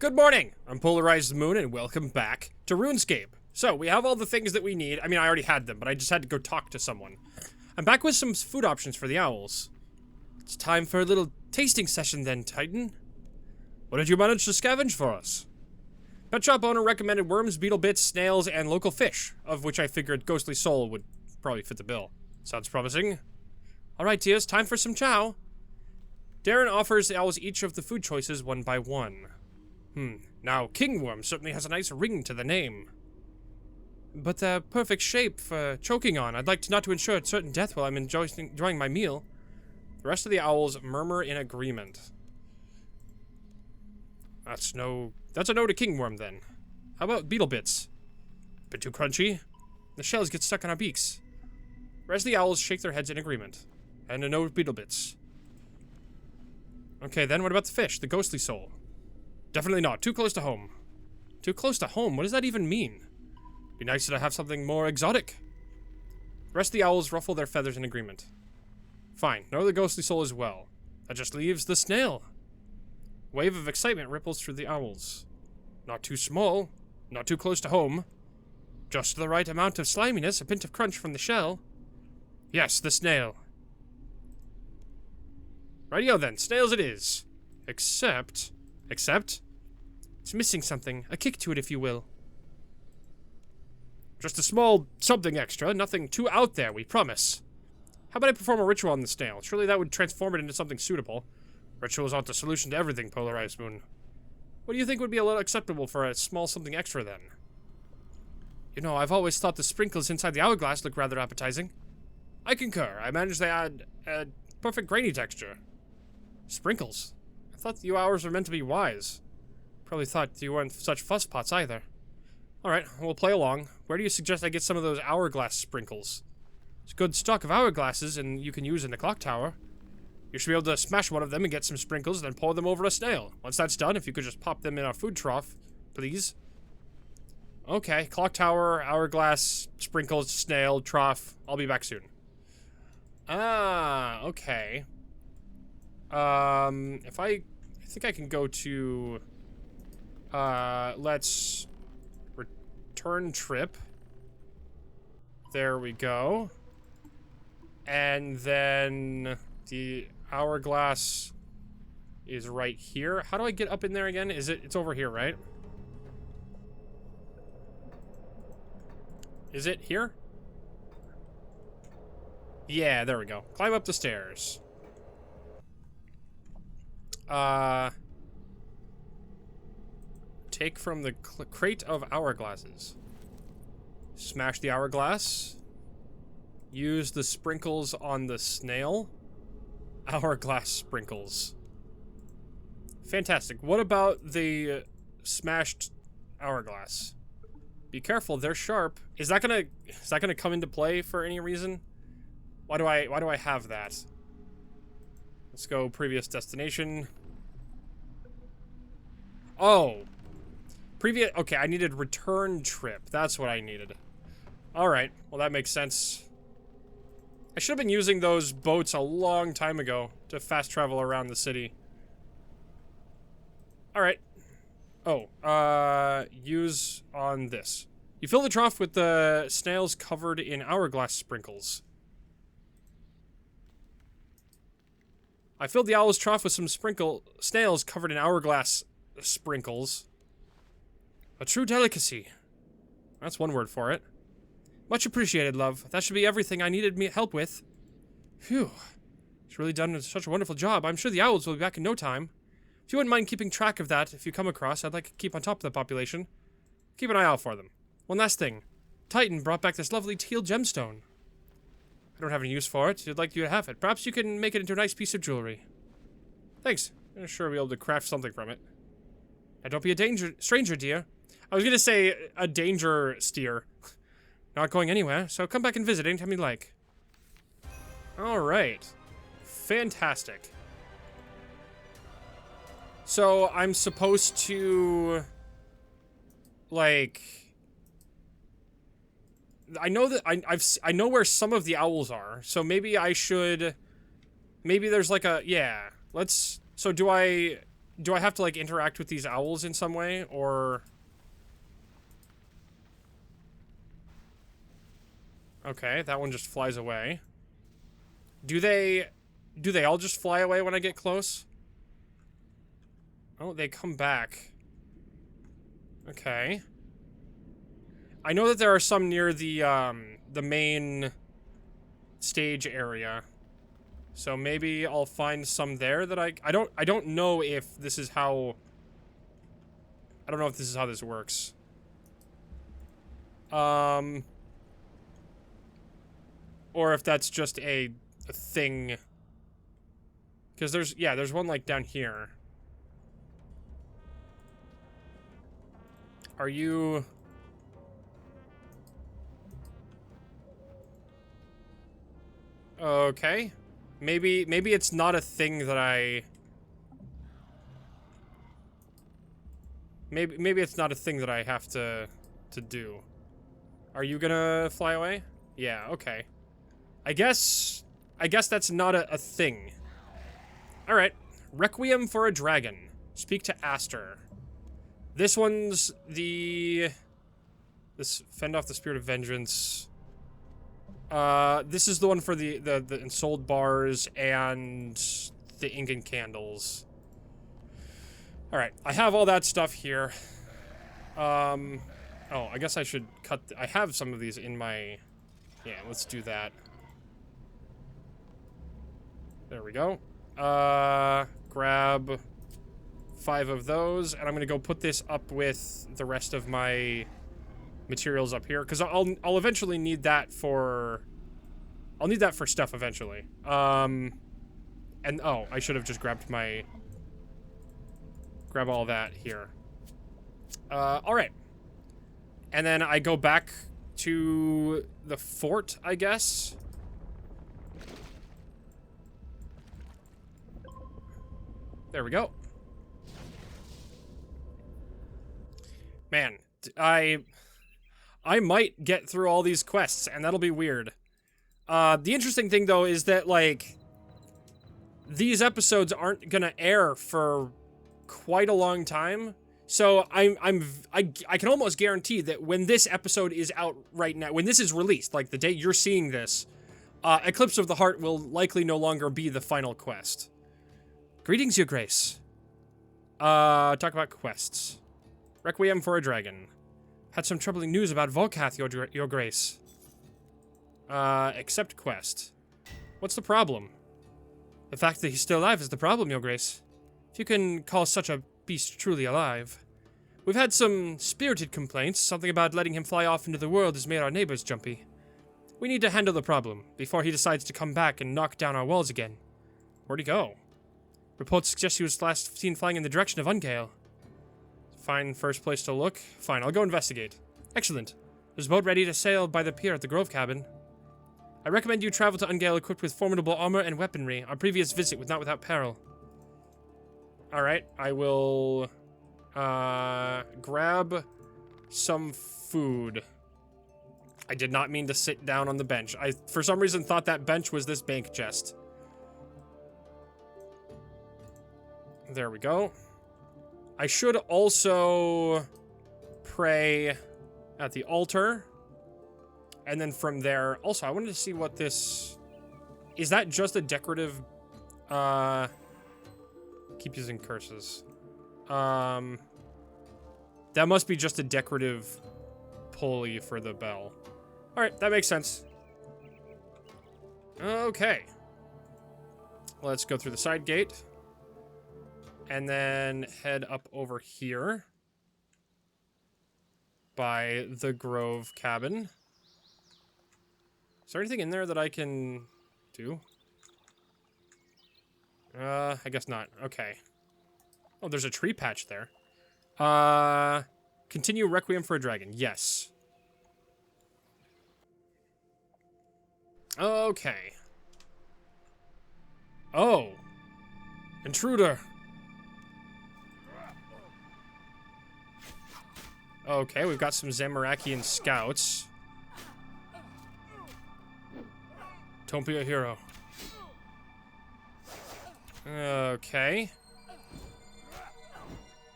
Good morning! I'm PolarizedMoon and welcome back to RuneScape. So, we have all the things that we need. I mean, I already had them, but I just had to go talk to someone. I'm back with some food options for the owls. It's time for a little tasting session then, Titan. What did you manage to scavenge for us? Pet shop owner recommended worms, beetle bits, snails, and local fish, of which I figured Ghostly Soul would probably fit the bill. Sounds promising. Alright, Tias, time for some chow. Darren offers the owls each of the food choices one by one. Now, kingworm certainly has a nice ring to the name. But they're perfect shape for choking on. I'd like not to ensure certain death while I'm enjoying my meal. The rest of the owls murmur in agreement. That's a no to kingworm, then. How about beetle bits? Bit too crunchy? The shells get stuck on our beaks. The rest of the owls shake their heads in agreement. And a no beetle bits. Okay, then what about the fish, the ghostly soul? Definitely not. Too close to home. Too close to home? What does that even mean? Be nicer to have something more exotic. The rest of the owls ruffle their feathers in agreement. Fine. No the ghostly soul as well. That just leaves the snail. A wave of excitement ripples through the owls. Not too small. Not too close to home. Just the right amount of sliminess, a hint of crunch from the shell. Yes, the snail. Rightio then. Snails it is. Except? It's missing something. A kick to it, if you will. Just a small something extra. Nothing too out there, we promise. How about I perform a ritual on the snail? Surely that would transform it into something suitable. Rituals aren't the solution to everything, PolarizedMoon. What do you think would be a little acceptable for a small something extra, then? You know, I've always thought the sprinkles inside the hourglass look rather appetizing. I concur. I managed to add a perfect grainy texture. Sprinkles? I thought you owls were meant to be wise. Probably thought you weren't such fusspots either. Alright, we'll play along. Where do you suggest I get some of those hourglass sprinkles? It's a good stock of hourglasses and you can use in the clock tower. You should be able to smash one of them and get some sprinkles, then pour them over a snail. Once that's done, if you could just pop them in our food trough, please. Okay, clock tower, hourglass, sprinkles, snail, trough. I'll be back soon. Ah, okay. I think I can go to, let's return trip. There we go. And then the hourglass is right here. How do I get up in there again? It's over here, right? Is it here? Yeah, there we go. Climb up the stairs. Take from the crate of hourglasses. Smash the hourglass. Use the sprinkles on the snail. Hourglass sprinkles. Fantastic. What about the smashed hourglass? Be careful, they're sharp. Is that gonna come into play for any reason? Why do I have that? Let's go previous destination. Oh. Okay, I needed return trip. That's what I needed. Alright, well that makes sense. I should have been using those boats a long time ago to fast travel around the city. Alright. Oh, use on this. You fill the trough with the snails covered in hourglass sprinkles. I filled the owl's trough with some snails covered in hourglass sprinkles. A true delicacy. That's one word for it. Much appreciated, love. That should be everything I needed help with. Phew. It's really done such a wonderful job. I'm sure the owls will be back in no time. If you wouldn't mind keeping track of that if you come across, I'd like to keep on top of the population. Keep an eye out for them. One last thing. Titan brought back this lovely teal gemstone. I don't have any use for it. I'd like you to have it. Perhaps you can make it into a nice piece of jewelry. Thanks. I'm sure I'll be able to craft something from it. Now don't be a stranger, dear. I was gonna say a danger steer. Not going anywhere, so come back and visit anytime you like. Alright. Fantastic. So, I'm supposed to... like... I know that I know where some of the owls are, so maybe I should... maybe there's like a... yeah. Let's... so do I do I have to, like, interact with these owls in some way, or... Okay, that one just flies away. Do they all just fly away when I get close? Oh, they come back. Okay. I know that there are some near the main stage area. So maybe I'll find some there that I don't know if this is how... I don't know if this is how this works. Or if that's just a thing. Because there's one, like, down here. Are you... Okay. Maybe it's not a thing that I... Maybe it's not a thing that I have to do. Are you gonna fly away? Yeah, okay. I guess that's not a thing. Alright. Requiem for a Dragon. Speak to Aster. This one's the... This fend off the spirit of vengeance. This is the one for the ensouled bars and the ink and candles. Alright, I have all that stuff here. Oh, I guess I should cut... I have some of these in my... Yeah, let's do that. There we go. Grab 5 of those, and I'm gonna go put this up with the rest of my materials up here, because I'll eventually need that for... I'll need that for stuff eventually. And, oh, I should have just grabbed my... Grab all that here. Alright. And then I go back to the fort, I guess. There we go. Man, I might get through all these quests, and that'll be weird. The interesting thing, though, is that, like, these episodes aren't gonna air for quite a long time. So I can almost guarantee that when this episode is out right now, when this is released, like the day you're seeing this, Eclipse of the Heart will likely no longer be the final quest. Greetings, Your Grace. Talk about quests. Requiem for a Dragon. Had some troubling news about Volkath, Your Grace. Accept quest. What's the problem? The fact that he's still alive is the problem, Your Grace. If you can call such a beast truly alive. We've had some spirited complaints. Something about letting him fly off into the world has made our neighbors jumpy. We need to handle the problem before he decides to come back and knock down our walls again. Where'd he go? Reports suggest he was last seen flying in the direction of Ungale. Fine first place to look. Fine, I'll go investigate. Excellent. There's a boat ready to sail by the pier at the Grove Cabin. I recommend you travel to Ungale equipped with formidable armor and weaponry. Our previous visit was not without peril. Alright, I will grab some food. I did not mean to sit down on the bench. I, for some reason, thought that bench was this bank chest. There we go. I should also pray at the altar. And then from there... Also, I wanted to see what this... Is that just a decorative... Keep using curses. That must be just a decorative pulley for the bell. Alright, that makes sense. Okay. Let's go through the side gate. And then head up over here. By the Grove Cabin. Is there anything in there that I can do? I guess not. Okay. Oh, there's a tree patch there. Continue Requiem for a Dragon. Yes. Okay. Oh. Intruder. Okay, we've got some Zamarakian scouts. Don't be a hero.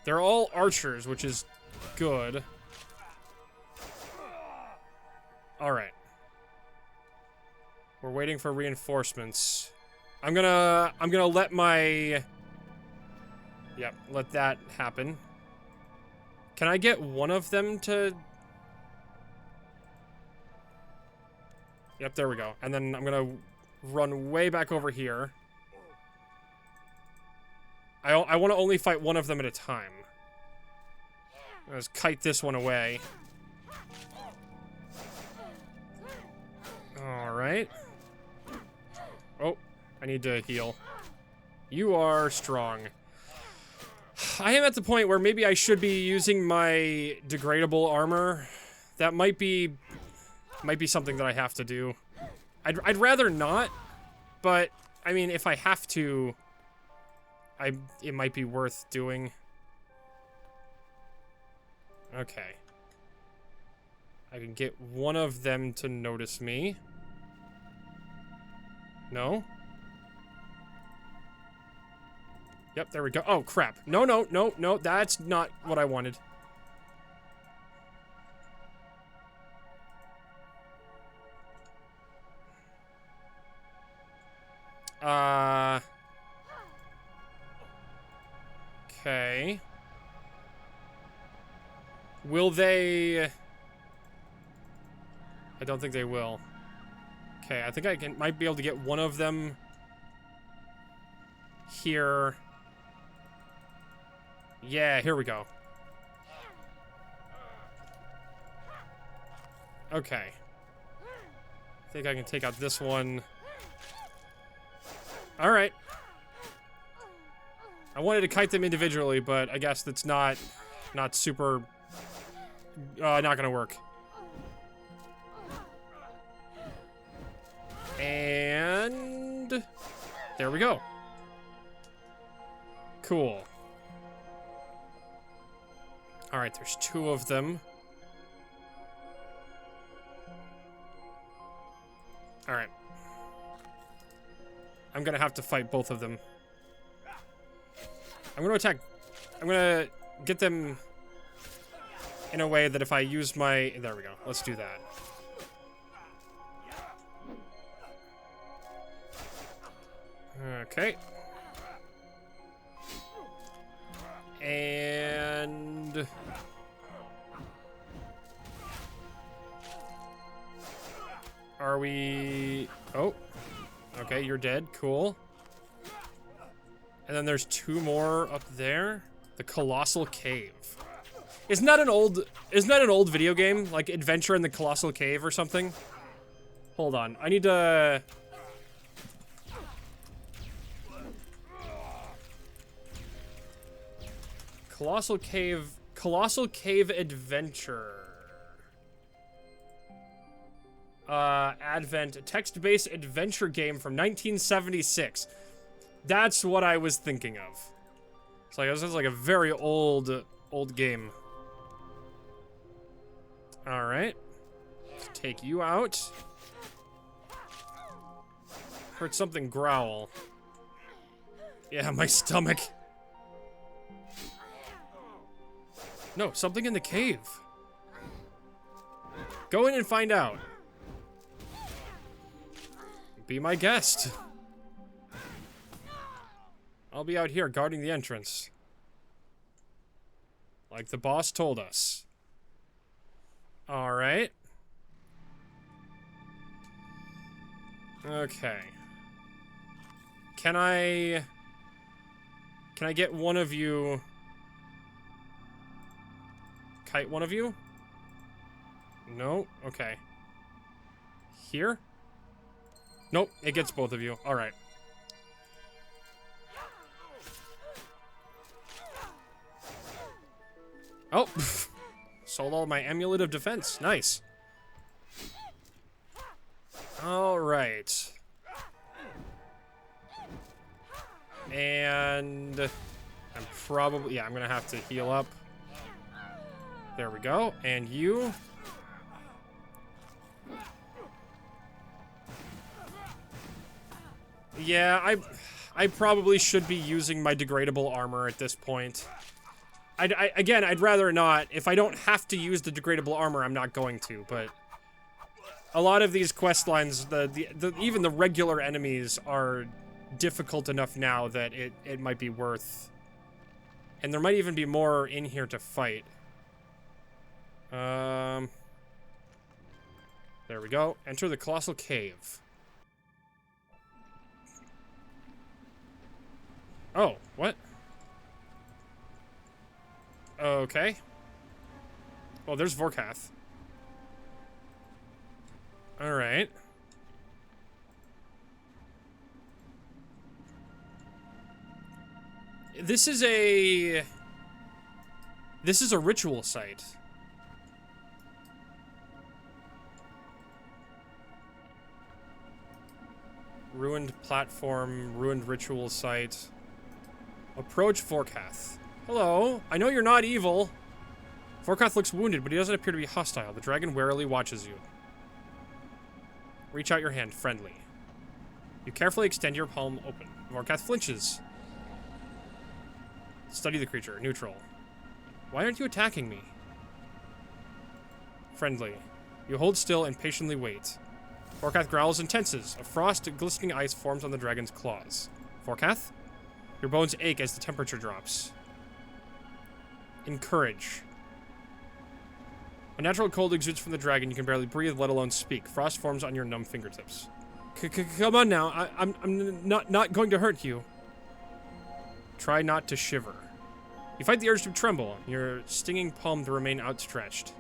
They're all archers, which is good. Alright. We're waiting for reinforcements. I'm gonna let my... Yep, let that happen. Can I get one of them to... Yep, there we go. And then I'm gonna run way back over here. I want to only fight one of them at a time. Let's kite this one away. Alright. Oh, I need to heal. You are strong. I am at the point where maybe I should be using my degradable armor. That might be something that I have to do. I'd rather not, but I mean, if I have to, it might be worth doing. Okay. I can get one of them to notice me. No? Yep, there we go. Oh, crap. No, no, no, no, that's not what I wanted. Okay. Will they... I don't think they will. Okay, I think I might be able to get one of them here. Yeah, here we go. Okay. I think I can take out this one. Alright. I wanted to kite them individually, but I guess that's not super... not gonna work. And... there we go. Cool. Alright, there's two of them. Alright. I'm gonna have to fight both of them. I'm gonna attack... I'm gonna get them in a way that if I use my... There we go. Let's do that. Okay. And... are we... oh. Okay, you're dead. Cool. And then there's two more up there. The Colossal Cave. Isn't that an old video game? Like Adventure in the Colossal Cave or something? Hold on. I need to... Colossal Cave Adventure. Advent, a text-based adventure game from 1976. That's what I was thinking of. It's like, this is like a very old game. Alright. Let's take you out. Heard something growl. Yeah, my stomach. No, something in the cave. Go in and find out. Be my guest. I'll be out here guarding the entrance. Like the boss told us. Alright. Okay. Can I get one of you... kite one of you? No? Okay. Here? Nope, it gets both of you. Alright. Oh! Sold all my amulet of defense. Nice. Alright. And... I'm probably... yeah, I'm gonna have to heal up. There we go. And you... yeah, I probably should be using my degradable armor at this point. Again, I'd rather not. If I don't have to use the degradable armor, I'm not going to, but a lot of these quest lines, even the regular enemies are difficult enough now that it might be worth. And there might even be more in here to fight. There we go. Enter the Colossal Cave. Oh, what? Okay. Oh, there's Vorkath. Alright. This is a ritual site. Ruined platform, ruined ritual site. Approach Vorkath. Hello, I know you're not evil. Vorkath looks wounded, but he doesn't appear to be hostile. The dragon warily watches you. Reach out your hand, friendly. You carefully extend your palm open. Vorkath flinches. Study the creature, neutral. Why aren't you attacking me? Friendly. You hold still and patiently wait. Vorkath growls and tenses. A frost glistening ice forms on the dragon's claws. Vorkath? Your bones ache as the temperature drops. Encourage. A natural cold exudes from the dragon. You can barely breathe, let alone speak. Frost forms on your numb fingertips. Come on now. I'm not going to hurt you. Try not to shiver. You fight the urge to tremble, your stinging palm to remain outstretched.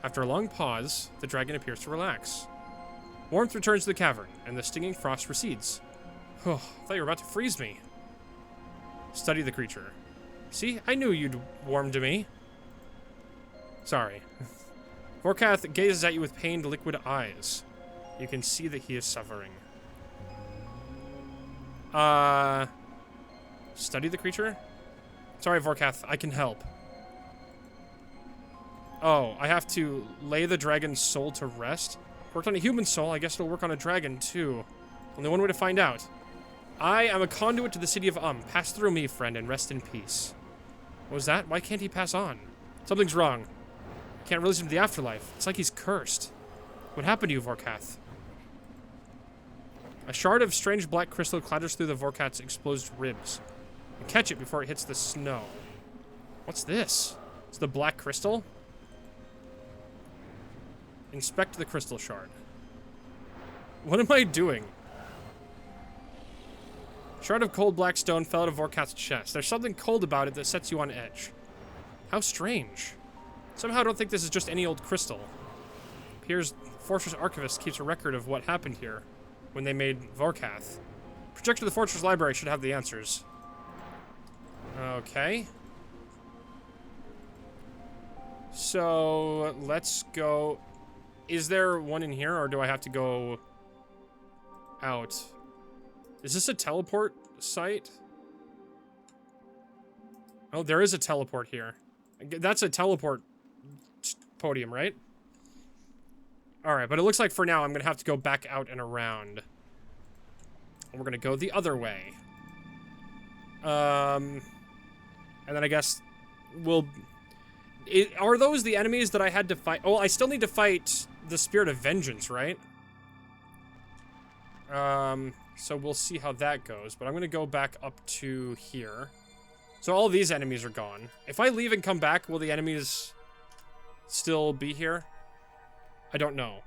After a long pause, the dragon appears to relax. Warmth returns to the cavern, and the stinging frost recedes. Oh, I thought you were about to freeze me. Study the creature. See, I knew you'd warm to me. Sorry. Vorkath gazes at you with pained, liquid eyes. You can see that he is suffering. Study the creature? Sorry, Vorkath, I can help. Oh, I have to lay the dragon's soul to rest? Worked on a human soul, I guess it'll work on a dragon, too. Only one way to find out. I am a conduit to the city of Pass through me, friend, and rest in peace. What was that? Why can't he pass on? Something's wrong. Can't release him to the afterlife. It's like he's cursed. What happened to you, Vorkath? A shard of strange black crystal clatters through the Vorkath's exposed ribs. You catch it before it hits the snow. What's this? It's the black crystal? Inspect the crystal shard. What am I doing? Shard of cold black stone fell out of Vorkath's chest. There's something cold about it that sets you on edge. How strange. Somehow I don't think this is just any old crystal. Appears Fortress Archivist keeps a record of what happened here when they made Vorkath. Projector to the Fortress Library should have the answers. Okay. So, let's go. Is there one in here, or do I have to go out? Is this a teleport site? Oh, there is a teleport here. That's a teleport podium, right? Alright, but it looks like for now I'm going to have to go back out and around. And we're going to go the other way. And then I guess we'll... are those the enemies that I had to fight? Oh, I still need to fight the Spirit of Vengeance, right? So we'll see how that goes. But I'm going to go back up to here. So all these enemies are gone. If I leave and come back, will the enemies still be here? I don't know.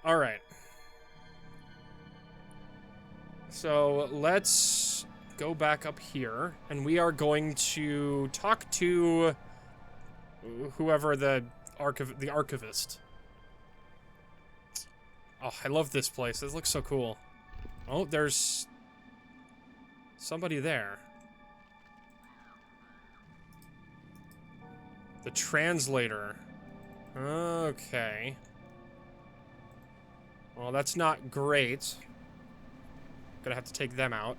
Alright. So let's go back up here. And we are going to talk to whoever the archivist. Oh, I love this place. This looks so cool. Oh, there's somebody there. The translator. Okay. Well, that's not great. Gonna have to take them out.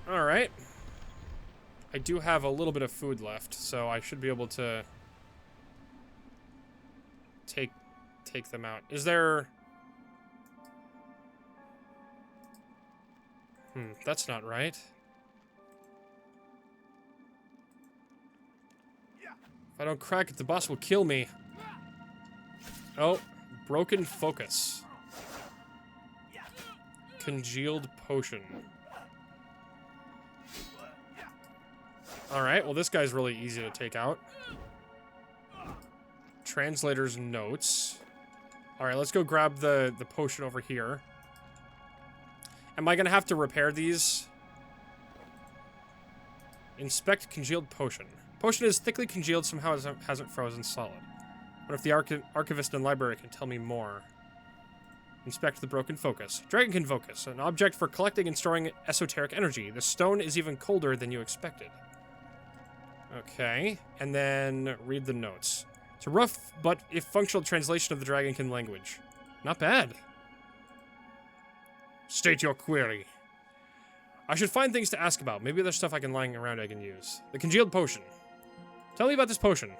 Alright. I do have a little bit of food left, so I should be able to take them out. Is there... that's not right. If I don't crack it, the boss will kill me. Oh, broken focus. Congealed potion. Alright, well this guy's really easy to take out. Translator's notes. Alright, let's go grab the potion over here. Am I gonna have to repair these? Inspect congealed potion. Potion is thickly congealed, somehow hasn't frozen solid. What if the archivist and library can tell me more? Inspect the broken focus. Dragonkin focus, an object for collecting and storing esoteric energy. The stone is even colder than you expected. Okay, and then read the notes. It's a rough but if functional translation of the Dragonkin language. Not bad. State your query. I should find things to ask about. Maybe there's stuff I can lying around I can use. The congealed potion. Tell me about this potion.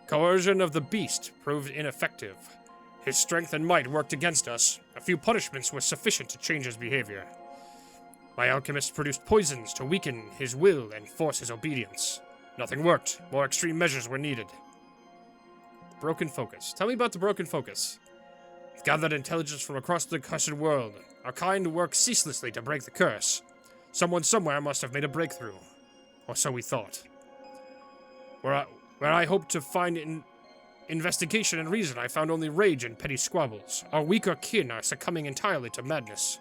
Coercion of the beast proved ineffective. His strength and might worked against us. A few punishments were sufficient to change his behavior. My alchemist produced poisons to weaken his will and force his obedience. Nothing worked. More extreme measures were needed. Broken focus. Tell me about the broken focus. We've gathered intelligence from across the cursed world. Our kind works ceaselessly to break the curse. Someone somewhere must have made a breakthrough. Or so we thought. Where I hoped to find investigation and reason, I found only rage and petty squabbles. Our weaker kin are succumbing entirely to madness.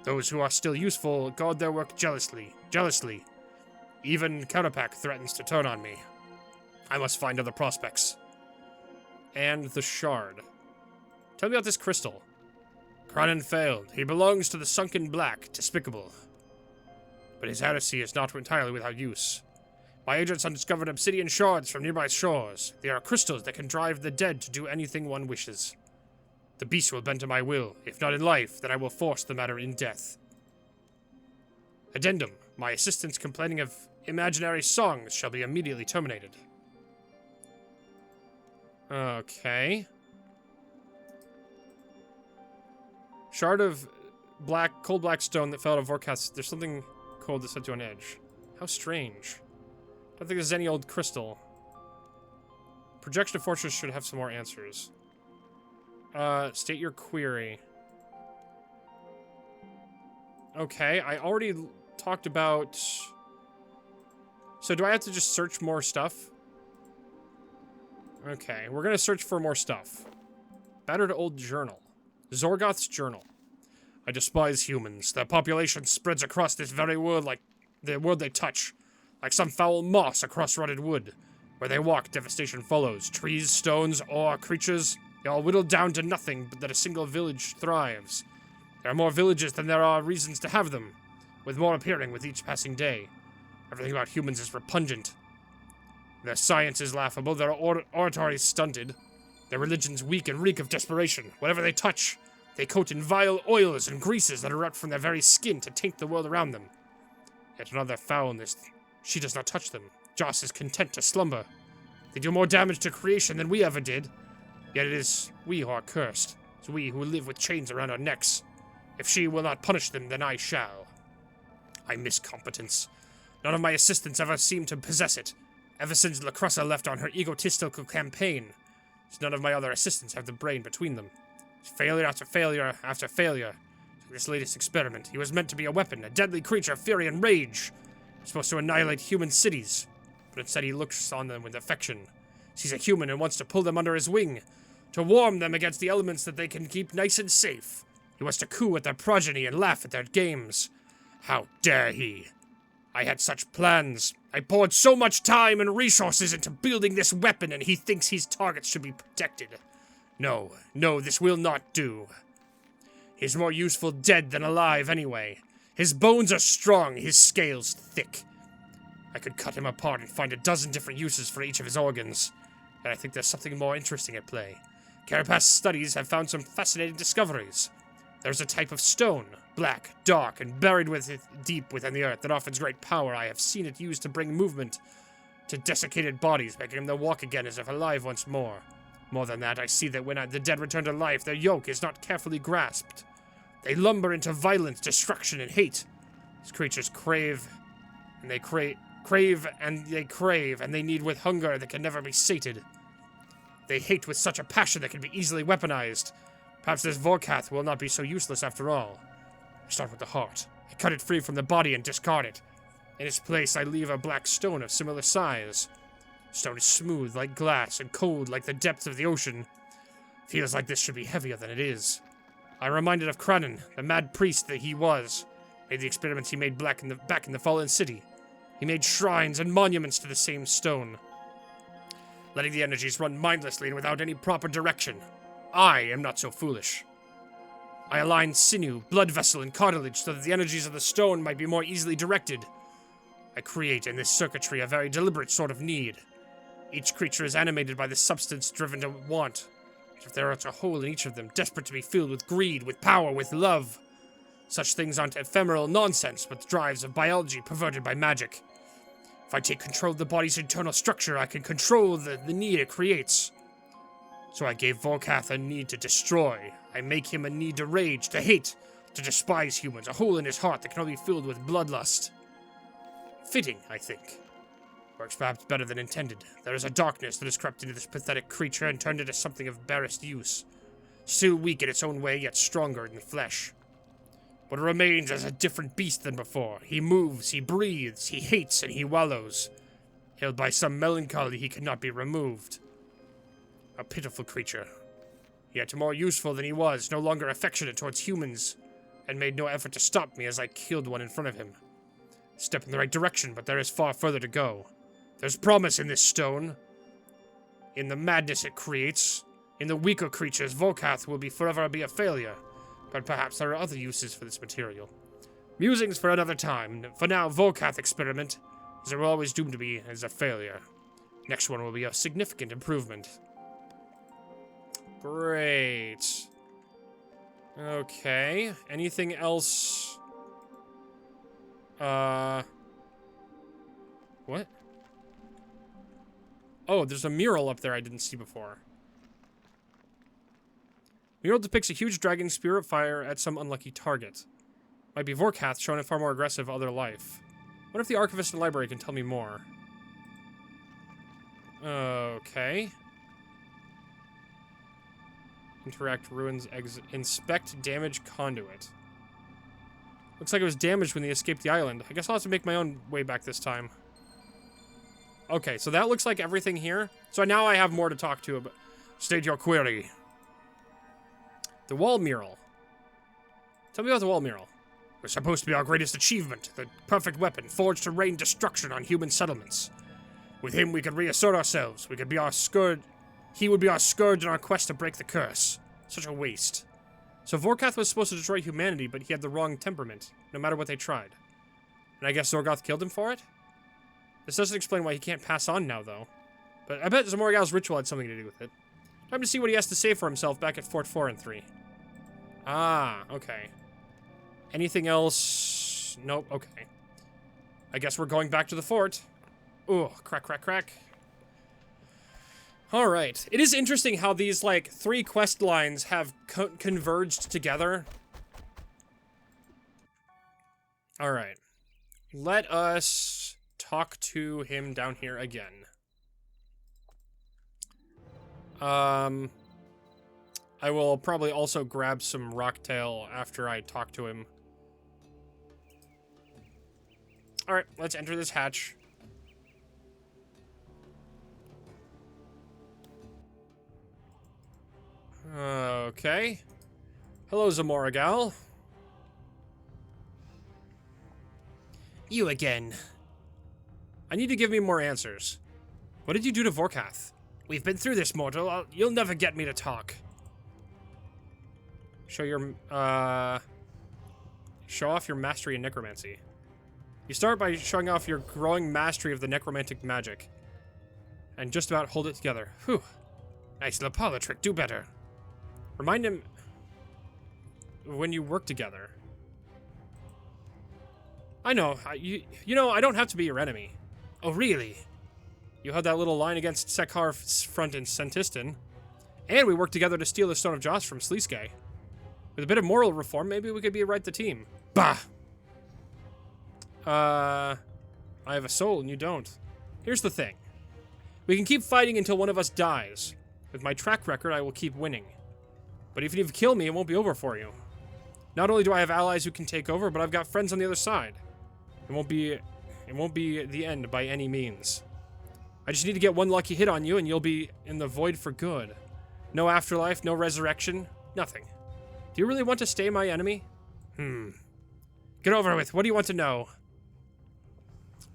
Those who are still useful guard their work jealously. Even Karapak threatens to turn on me. I must find other prospects. And the shard. Tell me about this crystal. Kranen failed. He belongs to the sunken black, despicable. But his heresy is not entirely without use. My agents undiscovered obsidian shards from nearby shores. They are crystals that can drive the dead to do anything one wishes. The beast will bend to my will. If not in life, then I will force the matter in death. Addendum. My assistants complaining of imaginary songs shall be immediately terminated. Okay. Shard of cold black stone that fell out of Vorkath. There's something cold that set you on edge. How strange. Don't think there's any old crystal. Projection of Fortress should have some more answers. State your query. Okay, I already talked about... So do I have to just search more stuff? Okay, we're gonna search for more stuff. Battered old journal. Zorgoth's journal. I despise humans. Their population spreads across this very world like the world they touch. Like some foul moss across rotted wood. Where they walk, devastation follows. Trees, stones, ore, creatures, they all whittled down to nothing but that a single village thrives. There are more villages than there are reasons to have them, with more appearing with each passing day. Everything about humans is repugnant. Their science is laughable, their oratory is stunted. Their religion's weak and reek of desperation. Whatever they touch, they coat in vile oils and greases that erupt from their very skin to taint the world around them. Yet another foulness, she does not touch them. Joss is content to slumber. They do more damage to creation than we ever did. Yet it is we who are cursed. It's we who live with chains around our necks. If she will not punish them, then I shall. I miss competence. None of my assistants ever seem to possess it. Ever since Lacrussa left on her egotistical campaign, none of my other assistants have the brain between them. Failure after failure after failure. This latest experiment, he was meant to be a weapon, a deadly creature of fury and rage. Supposed to annihilate human cities, but instead he looks on them with affection. Sees a human and wants to pull them under his wing, to warm them against the elements that they can keep nice and safe. He wants to coo at their progeny and laugh at their games. How dare he? I had such plans. I poured so much time and resources into building this weapon, and he thinks his targets should be protected. No, this will not do. He's more useful dead than alive anyway. His bones are strong, his scales thick. I could cut him apart and find a dozen different uses for each of his organs. And I think there's something more interesting at play. Carapaz's studies have found some fascinating discoveries. There's a type of stone, black, dark, and buried deep within the earth that offers great power. I have seen it used to bring movement to desiccated bodies, making them walk again as if alive once more. More than that, I see that when the dead return to life, their yoke is not carefully grasped. They lumber into violence, destruction, and hate. These creatures crave, and they Crave and they need with hunger that can never be sated. They hate with such a passion that can be easily weaponized. Perhaps this Vorkath will not be so useless after all. I start with the heart. I cut it free from the body and discard it. In its place, I leave a black stone of similar size. The stone is smooth like glass and cold like the depths of the ocean. Feels like this should be heavier than it is. I'm reminded of Kranen, the mad priest that he was. Made the experiments he made back in the fallen city. He made shrines and monuments to the same stone, letting the energies run mindlessly and without any proper direction. I am not so foolish. I align sinew, blood vessel, and cartilage so that the energies of the stone might be more easily directed. I create in this circuitry a very deliberate sort of need. Each creature is animated by the substance driven to want. As if there is a hole in each of them, desperate to be filled with greed, with power, with love. Such things aren't ephemeral nonsense, but drives of biology perverted by magic. If I take control of the body's internal structure, I can control the need it creates. So I gave Vorkath a need to destroy. I make him a need to rage, to hate, to despise humans, a hole in his heart that can only be filled with bloodlust. Fitting, I think. Works perhaps better than intended. There is a darkness that has crept into this pathetic creature and turned it into something of barest use. Still weak in its own way, yet stronger in the flesh. What remains is a different beast than before. He moves, he breathes, he hates, and he wallows. Held by some melancholy he cannot be removed. A pitiful creature. Yet more useful than he was, no longer affectionate towards humans, and made no effort to stop me as I killed one in front of him. Step in the right direction, but there is far further to go. There's promise in this stone. In the madness it creates. In the weaker creatures, Vorkath will forever be a failure. But perhaps there are other uses for this material. Musings for another time. For now, Vorkath experiment, as it will always doomed to be, is a failure. Next one will be a significant improvement. Great. Okay. Anything else? What? Oh, there's a mural up there I didn't see before. Mural depicts a huge dragon spear of fire at some unlucky target. Might be Vorkath showing a far more aggressive other life. What if the archivist in the library can tell me more? Okay. Interact ruins, inspect damage conduit. Looks like it was damaged when they escaped the island. I guess I'll have to make my own way back this time. Okay, so that looks like everything here. So now I have more to talk to about. State your query. The wall mural. Tell me about the wall mural. It was supposed to be our greatest achievement, the perfect weapon forged to rain destruction on human settlements. With him, we could reassert ourselves. We could be our scourge. He would be our scourge in our quest to break the curse. Such a waste. So Vorkath was supposed to destroy humanity, but he had the wrong temperament, no matter what they tried. And I guess Zorgoth killed him for it? This doesn't explain why he can't pass on now, though. But I bet Zamorgal's ritual had something to do with it. Time to see what he has to say for himself back at Fort 4 and 3. Ah, okay. Anything else? Nope, okay. I guess we're going back to the fort. Ooh, crack, crack, crack. Alright. It is interesting how these, like, 3 quest lines have converged together. Alright. Let us talk to him down here again. I will probably also grab some rocktail after I talk to him. Alright, let's enter this hatch. Okay. Hello, Zamoragal. You again. I need to give me more answers. What did you do to Vorkath? We've been through this, mortal. You'll never get me to talk. Show off your mastery in necromancy. You start by showing off your growing mastery of the necromantic magic. And just about hold it together. Whew. Nice little parlor trick. Do better. Remind him when you work together. I know. You know, I don't have to be your enemy. Oh, really? You had that little line against Sekhar's front in Sentistan. And we worked together to steal the Stone of Joss from Sleesky. With a bit of moral reform, maybe we could be right the team. Bah! I have a soul and you don't. Here's the thing. We can keep fighting until one of us dies. With my track record, I will keep winning. But even if you kill me, it won't be over for you. Not only do I have allies who can take over, but I've got friends on the other side. It won't be the end by any means. I just need to get one lucky hit on you and you'll be in the void for good. No afterlife, no resurrection, nothing. Do you really want to stay my enemy? Get over with. What do you want to know?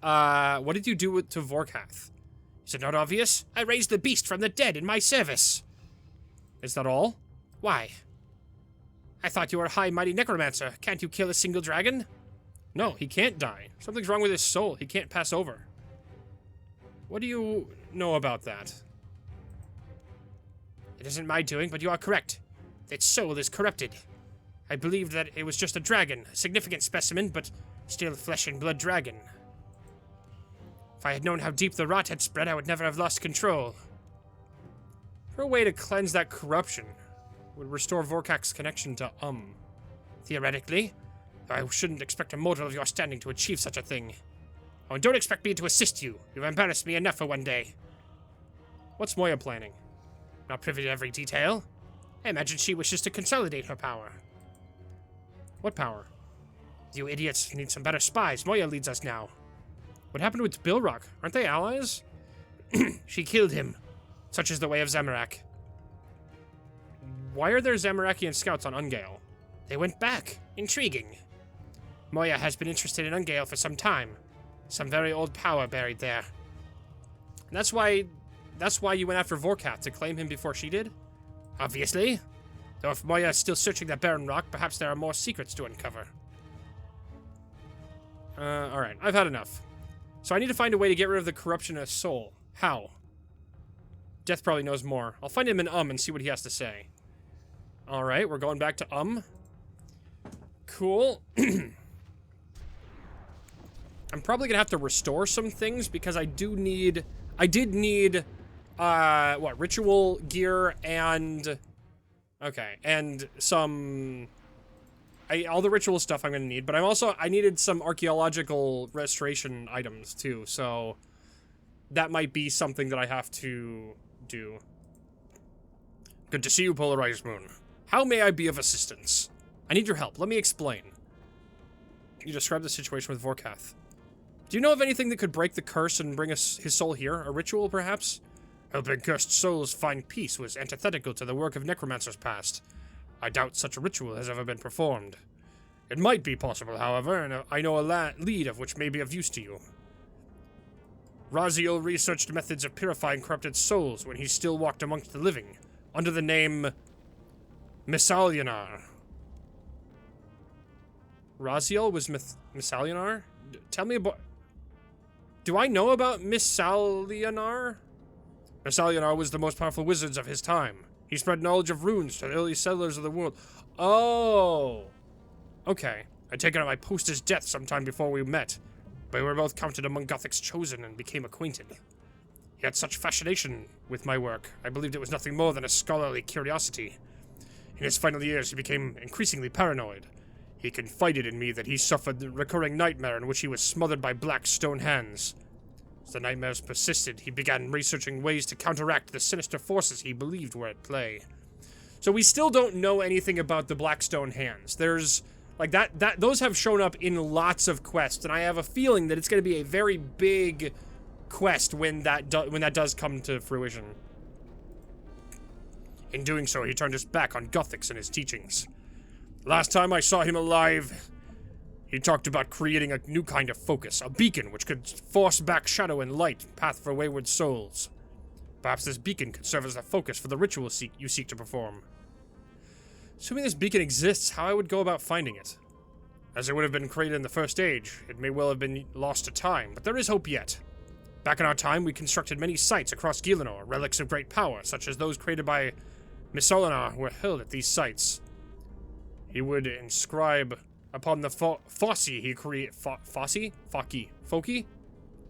What did you do to Vorkath? Is it not obvious? I raised the beast from the dead in my service. Is that all? Why? I thought you were a high mighty necromancer. Can't you kill a single dragon? No, he can't die. Something's wrong with his soul. He can't pass over. What do you know about that? It isn't my doing, but you are correct. Its soul is corrupted. I believed that it was just a dragon, a significant specimen, but still flesh and blood dragon. If I had known how deep the rot had spread, I would never have lost control. For a way to cleanse that corruption would restore Vorkak's connection to Theoretically, though I shouldn't expect a mortal of your standing to achieve such a thing. Oh, and don't expect me to assist you. You've embarrassed me enough for one day. What's Moya planning? Not privy to every detail. I imagine she wishes to consolidate her power. What power? You idiots need some better spies. Moya leads us now. What happened with Bilrock? Aren't they allies? She killed him. Such is the way of Zamorak. Why are there Zamorakian scouts on Ungale? They went back. Intriguing. Moya has been interested in Ungale for some time. Some very old power buried there. And that's why you went after Vorkath, to claim him before she did? Obviously. Though if Moya is still searching that barren rock, perhaps there are more secrets to uncover. Alright. I've had enough. So I need to find a way to get rid of the corruption of his soul. How? Death probably knows more. I'll find him in and see what he has to say. Alright, we're going back to Cool. I'm probably gonna have to restore some things because I did need ritual gear and okay, and some all the ritual stuff I'm gonna need, but I needed some archaeological restoration items too, so that might be something that I have to do. Good to see you, PolarizedMoon. How may I be of assistance? I need your help. Let me explain. You describe the situation with Vorkath. Do you know of anything that could break the curse and bring us his soul here? A ritual, perhaps? Helping cursed souls find peace was antithetical to the work of necromancers past. I doubt such a ritual has ever been performed. It might be possible, however, and I know a lead of which may be of use to you. Raziel researched methods of purifying corrupted souls when he still walked amongst the living, under the name Misalyanar. Raziel was Misalyanar? Tell me about... Do I know about Misalyanar? Misalyanar was the most powerful wizard of his time. He spread knowledge of runes to the early settlers of the world. Oh! Okay. I take it at my poster's death sometime before we met, but we were both counted among Gothic's chosen and became acquainted. He had such fascination with my work, I believed it was nothing more than a scholarly curiosity. In his final years, he became increasingly paranoid. He confided in me that he suffered the recurring nightmare in which he was smothered by black stone hands. As the nightmares persisted, he began researching ways to counteract the sinister forces he believed were at play. So we still don't know anything about the black stone hands. There's, like, those have shown up in lots of quests, and I have a feeling that it's going to be a very big quest when that does come to fruition. In doing so, he turned his back on Gothics and his teachings. Last time I saw him alive, he talked about creating a new kind of focus, a beacon which could force back shadow and light, path for wayward souls. Perhaps this beacon could serve as a focus for the ritual you seek to perform. Assuming this beacon exists, how I would go about finding it? As it would have been created in the First Age, it may well have been lost to time, but there is hope yet. Back in our time, we constructed many sites across Gielinor, relics of great power, such as those created by Misolinar, were held at these sites. He would inscribe upon the Foci he created... Foci? Foci?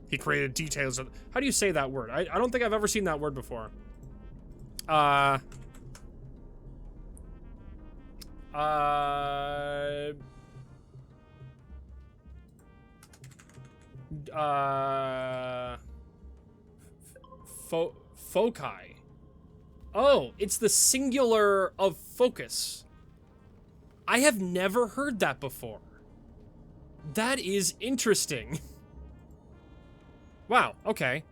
He created details of... How do you say that word? I don't think I've ever seen that word before. Foci. Oh, it's the singular of focus. I have never heard that before. That is interesting. Wow, okay.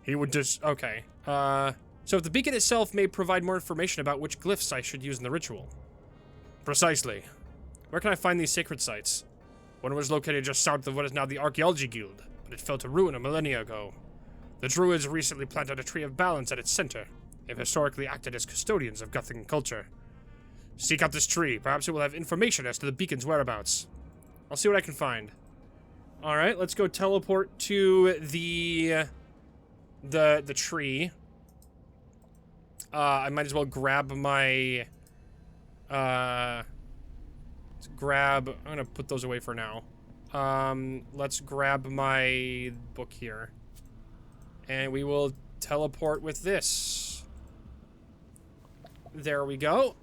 He would just... Okay. So if the beacon itself may provide more information about which glyphs I should use in the ritual. Precisely. Where can I find these sacred sites? One was located just south of what is now the Archaeology Guild, but it fell to ruin a millennia ago. The Druids recently planted a tree of balance at its center. They've historically acted as custodians of Gothic culture. Seek out this tree. Perhaps it will have information as to the beacon's whereabouts. I'll see what I can find. Alright, let's go teleport to the tree. I might as well grab my... I'm gonna put those away for now. Let's grab my book here. And we will teleport with this. There we go.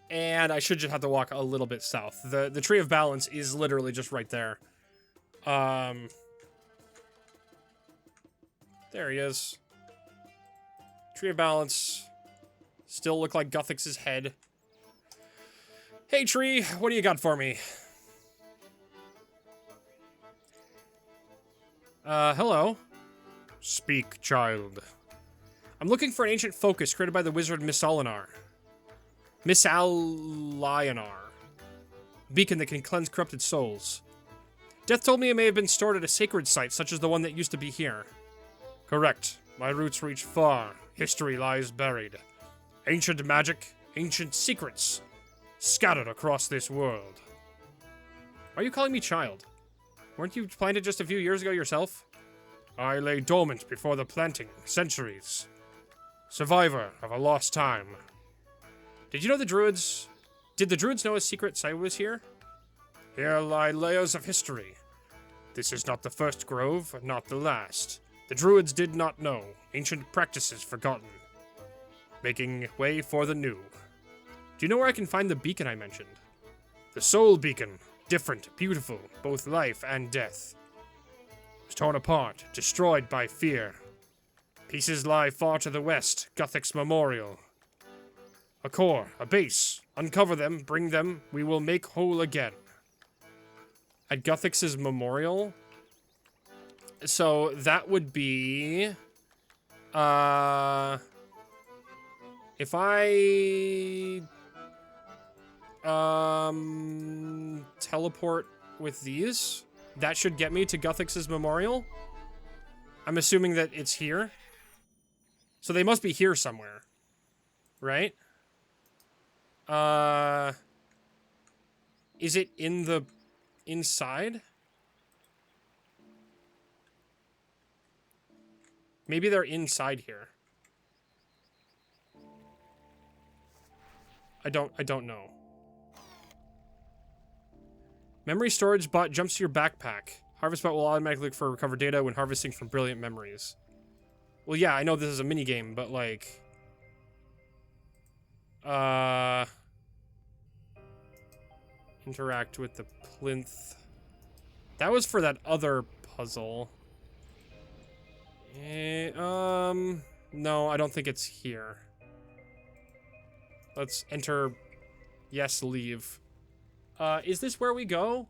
And I should just have to walk a little bit south. The Tree of Balance is literally just right there. There he is. Tree of Balance. Still look like Guthix's head. Hey, tree, what do you got for me? Hello. Speak, child. I'm looking for an ancient focus created by the wizard Misalinar. Beacon that can cleanse corrupted souls. Death told me it may have been stored at a sacred site, such as the one that used to be here. Correct. My roots reach far. History lies buried. Ancient magic, ancient secrets, scattered across this world. Why are you calling me child? Weren't you planted just a few years ago yourself? I lay dormant before the planting, centuries. Survivor of a lost time. Did you know the Druids... Did the Druids know a secret site was here? Here lie layers of history. This is not the first grove, not the last. The Druids did not know. Ancient practices forgotten. Making way for the new. Do you know where I can find the beacon I mentioned? The Soul Beacon. Different, beautiful, both life and death. It was torn apart, destroyed by fear. Pieces lie far to the west, Guthix's memorial. A core, a base. Uncover them, bring them, we will make whole again. At Guthix's memorial? So, that would be... If I... teleport with these, that should get me to Guthix's memorial. I'm assuming that it's here. So they must be here somewhere. Right? Is it in the... inside? Maybe they're inside here. I don't know. Memory storage bot jumps to your backpack. Harvest bot will automatically look for recovered data when harvesting from brilliant memories. Well, yeah, I know this is a minigame, but like... Interact with the plinth. That was for that other puzzle. No, I don't think it's here. Let's enter. Yes, leave. Is this where we go?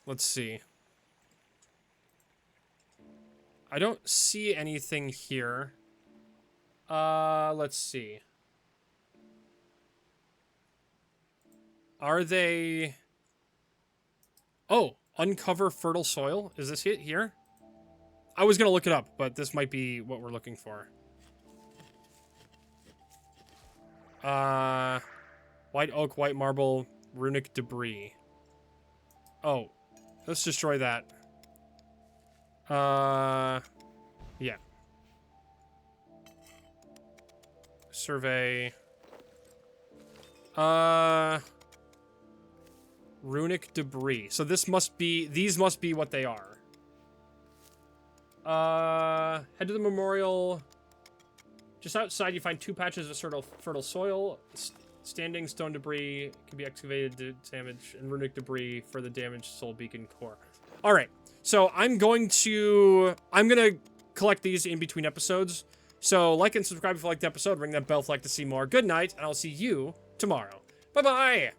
Let's see. I don't see anything here. Let's see. Are they... Oh, uncover fertile soil. Is this it here? I was gonna look it up, but this might be what we're looking for. White oak, white marble, runic debris. Oh, let's destroy that. Yeah. Survey. Runic debris. So this must be, these must be what they are. Head to the memorial. Just outside, you find 2 patches of fertile soil. Standing stone debris can be excavated to damage, and runic debris for the damaged soul beacon core. All right, so I'm gonna collect these in between episodes. So like and subscribe if you liked the episode. Ring that bell if you'd like to see more. Good night, and I'll see you tomorrow. Bye bye.